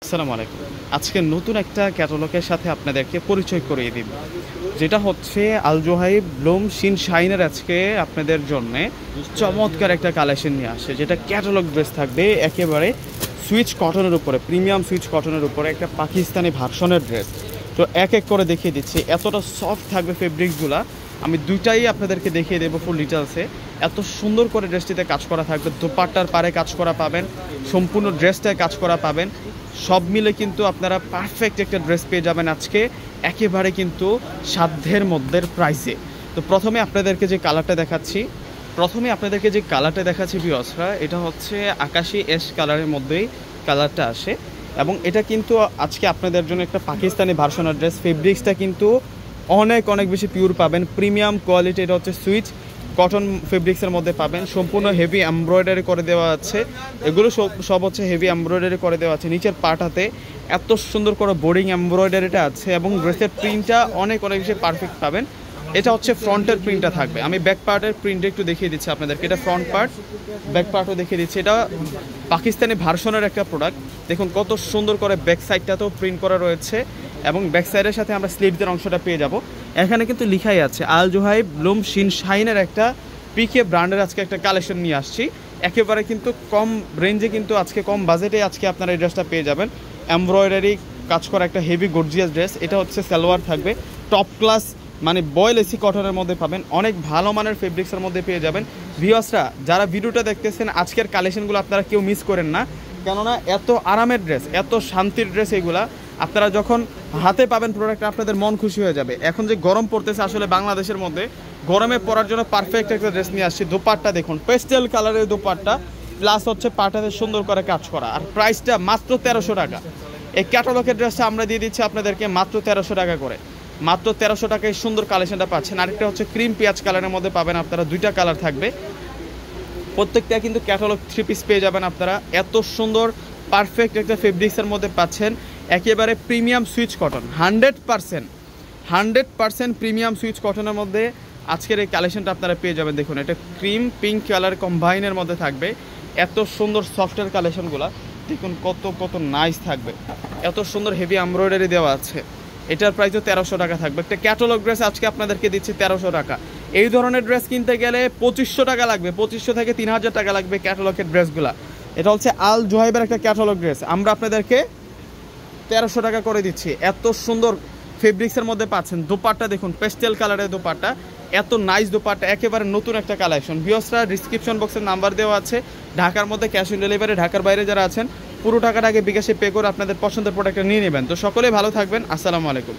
আসসালামু আলাইকুম। আজকে নতুন একটা ক্যাটালগের সাথে আপনাদেরকে পরিচয় করিয়ে দিব, যেটা হচ্ছে আল জোহাইব ব্লুম শিন শাইনের আজকে আপনাদের জন্য চমৎকার একটা কালেকশন নিয়ে আসে, যেটা ক্যাটালগ ড্রেস থাকবে একেবারে সুইচ কটনের উপরে, প্রিমিয়াম সুইচ কটনের উপরে একটা পাকিস্তানি ভার্সনের ড্রেস। তো এক এক করে দেখিয়ে দিচ্ছি, এতটা সফট থাকবে ফেব্রিক্সগুলা। আমি দুইটাই আপনাদেরকে দেখিয়ে দেবো ফুল ডিটেলসে। এত সুন্দর করে ড্রেসটিতে কাজ করা থাকবে, দোপাট্টার পারে কাজ করা পাবেন, সম্পূর্ণ ড্রেসটায় কাজ করা পাবেন। সব মিলে কিন্তু আপনারা পারফেক্ট একটা ড্রেস পেয়ে যাবেন আজকে একেবারে কিন্তু সাধ্যের মধ্যে প্রাইসে। তো প্রথমে আপনাদেরকে যে কালারটা দেখাচ্ছি ভিউয়ার্সরা, এটা হচ্ছে আকাশি অ্যাশ কালারের মধ্যেই কালারটা আসে, এবং এটা কিন্তু আজকে আপনাদের জন্য একটা পাকিস্তানি ভার্সনের ড্রেস। ফেব্রিক্সটা কিন্তু অনেক অনেক বেশি পিওর পাবেন, প্রিমিয়াম কোয়ালিটি। এটা হচ্ছে সুইচ কটন ফেব্রিক্সের মধ্যে পাবেন, সম্পূর্ণ হেভি এমব্রয়ডারি করে দেওয়া আছে। এগুলো সব হচ্ছে হেভি এমব্রয়ডারি করে দেওয়া আছে। নিচের পার্টটাতে এত সুন্দর করে বোর্ডিং এমব্রয়ডারিটা আছে, এবং ড্রেসের প্রিন্টটা অনেক অনেক বেশি পারফেক্ট পাবেন। এটা হচ্ছে ফ্রন্টের প্রিন্টটা থাকবে। আমি ব্যাক পার্টের প্রিন্টটা একটু দেখিয়ে দিচ্ছি আপনাদেরকে। এটা ফ্রন্ট পার্ট, ব্যাক পার্টও দেখিয়ে দিচ্ছি। এটা পাকিস্তানি ভার্সনের একটা প্রোডাক্ট। দেখুন কত সুন্দর করে ব্যাক সাইডটাতেও প্রিন্ট করা রয়েছে, এবং ব্যাক সাইডের সাথে আমরা স্লিভসের অংশটা পেয়ে যাব। এখানে কিন্তু লিখাই আছে আল জোহাইব ব্লুম শিন শাইনের একটা পিকে ব্র্যান্ডের আজকে একটা কালেকশন নিয়ে আসছি। একেবারে কিন্তু কম রেঞ্জে, কিন্তু আজকে কম বাজেটে আজকে আপনারা এই ড্রেসটা পেয়ে যাবেন। এমব্রয়ডারি কাজ করা একটা হেভি গর্জিয়াস ড্রেস। এটা হচ্ছে সালোয়ার থাকবে, টপ ক্লাস মানে বয়েল এসি কটনের মধ্যে পাবেন, অনেক ভালো মানের ফেব্রিক্সের মধ্যে পেয়ে যাবেন। ভিউয়ার্সরা যারা ভিডিওটা দেখতেছেন, আজকের কালেকশনগুলো আপনারা কেউ মিস করেন না, কেননা এত আরামের ড্রেস, এত শান্তির ড্রেস এগুলা। আপনারা যখন হাতে পাবেন প্রোডাক্ট, আপনাদের মন খুশি হয়ে যাবে। এখন যে গরম পড়তেছে আসলে বাংলাদেশের মধ্যে, গরমে পরার জন্য পারফেক্ট একটা ড্রেস নিয়ে আসছি। দোপাট্টা দেখুন, পেস্টেল কালারের দোপাট্টা, প্লাস হচ্ছে পাটাতে সুন্দর করে কাজ করা, আর প্রাইসটা মাত্র 1300 টাকা। এই ক্যাটালগের ড্রেসটা আমরা দিয়ে দিচ্ছি আপনাদেরকে মাত্র 1300 টাকা করে। মাত্র 1300 টাকায় সুন্দর কালেকশনটা পাচ্ছেন। আরেকটা হচ্ছে ক্রিম পেঁয়াজ কালারের মধ্যে পাবেন আপনারা, দুইটা কালার থাকবে। প্রত্যেকটা কিন্তু ক্যাটালগ 3 পিস পেয়ে যাবেন আপনারা। এত সুন্দর পারফেক্ট একটা ফেব্রিক্সের মধ্যে পাচ্ছেন, একেবারে premium switch cotton, 100% premium switch কটনের মধ্যে আজকের এই কালেকশনটা আপনারা পেয়ে যাবেন। দেখুন এটা ক্রিম পিঙ্ক কালার কম্বাইনের মধ্যে থাকবে। এত সুন্দর সফটওয়্যার কালেকশনগুলো দেখুন কত নাইস থাকবে, এত সুন্দর হেভি এমব্রয়ডারি দেওয়া আছে। এটার প্রাইসও 1300 টাকা থাকবে। একটা ক্যাটালগ ড্রেস আজকে আপনাদেরকে দিচ্ছি 1300 টাকা। এই ধরনের ড্রেস কিনতে গেলে 2500 টাকা লাগবে, 2500 থেকে 3000 টাকা লাগবে ক্যাটালগের ড্রেসগুলো। এটা হচ্ছে আল জোহাইবের একটা ক্যাটালগ ড্রেস, আমরা আপনাদেরকে 1300 টাকা করে দিচ্ছি। এত সুন্দর ফেব্রিক্সের মধ্যে পাচ্ছেন। দোপাট্টা দেখুন, পেস্টেল কালারের দোপাট্টা, এত নাইস দোপাট্টা, একেবারে নতুন একটা কালেকশন। ভিউয়ার্সরা ডিসক্রিপশন বক্সের নাম্বার দেওয়া আছে, ঢাকার মধ্যে ক্যাশ অন ডেলিভারি, ঢাকার বাইরে যারা আছেন পুরো টাকাটা আগে বিকাশে পে করে আপনাদের পছন্দের প্রোডাক্টটা নিয়ে নেবেন। তো সকলেই ভালো থাকবেন, আসসালামু আলাইকুম।